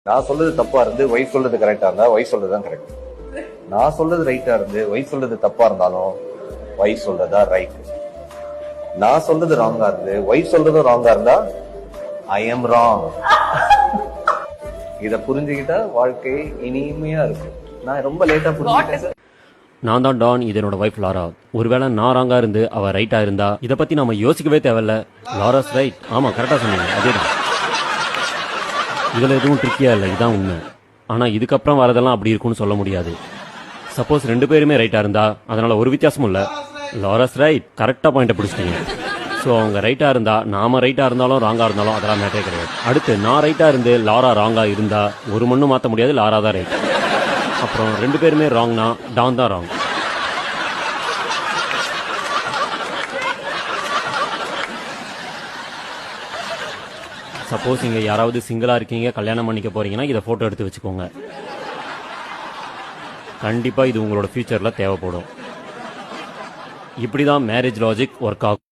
நான் சொல்றது தப்பா இருந்து ஒய்ஃப் சொல்றது கரெக்டா இருந்தா ஒய்ஃப் சொல்றதுதான் கரெக்ட். நான் சொல்றது ரைட்டா இருந்து ஒய்ஃப் சொல்றது தப்பா இருந்தாலும் ஒய்ஃப் சொல்றதா ரைட். நான் சொல்றது ராங்கா இருந்து ஒய்ஃப் சொல்றதும் ராங்கா இருந்தா ஐ எம் ராங். இத புரிஞ்சுக்கிட்டா வாழ்க்கை இனிமையா இருக்கும். நான் ரொம்ப லேட்டா புரிஞ்சுக்கிட்டேன். நான் தான் டான், இது என்னோட வைஃப் லாரா. ஒருவேளை நான் ராங்கா இருந்து அவ ரைட்டா இருந்தா இதை பத்தி நம்ம யோசிக்கவே தேவையில்ல. Lara's right. ஆமா, கரெக்டா சொன்னீங்க, அதேதான். இதுல எதுவும் ட்ரிக்கியா இல்லை, இதான் உண்மை. ஆனா இதுக்கப்புறம் வரதெல்லாம் அப்படி இருக்கும்னு சொல்ல முடியாது. சப்போஸ் ரெண்டு பேருமே ரைட்டா இருந்தா அதனால ஒரு வித்தியாசமும் இல்ல. லாரஸ் ரைட், கரெக்டா பாயிண்ட பிடிச்சிட்டீங்க. ஸோ அவங்க ரைட்டா இருந்தா நாம ரைட்டா இருந்தாலும் ராங்கா இருந்தாலும் அதெல்லாம் மேட்டே கிடையாது. அடுத்து நான் ரைட்டா இருந்து லாரா ராங்கா இருந்தா ஒரு மண்ணும் மாற்ற முடியாது, லாரா தான் ரைட். அப்புறம் ரெண்டு பேருமே ராங்னா டான் தான் ராங். சப்போஸ் இங்க யாராவது சிங்கிளா இருக்கீங்க, கல்யாணம் பண்ணிக்க போறீங்கன்னா இதை போட்டோ எடுத்து வச்சுக்கோங்க. கண்டிப்பா இது உங்களோட ஃபியூச்சர்ல தேவைப்படும். இப்படிதான் மேரேஜ் லாஜிக் ஒர்க் ஆகும்.